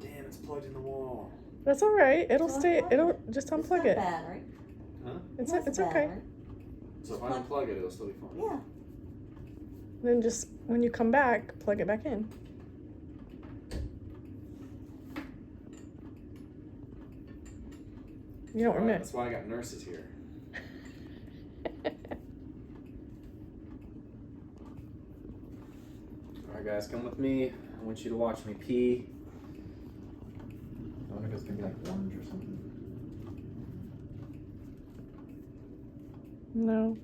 damn, it's plugged in the wall. That's all right. It'll So stay. unplug It'll it. just It's unplug got it. battery. Huh? It's It has it's a okay. battery. So if I unplug it, it'll still be fine. Yeah. Then just when you come back, plug it back in. You don't remember. That's why I got nurses here. Alright guys, come with me. I want you to watch me pee. I wonder if it's gonna be like orange or something. No.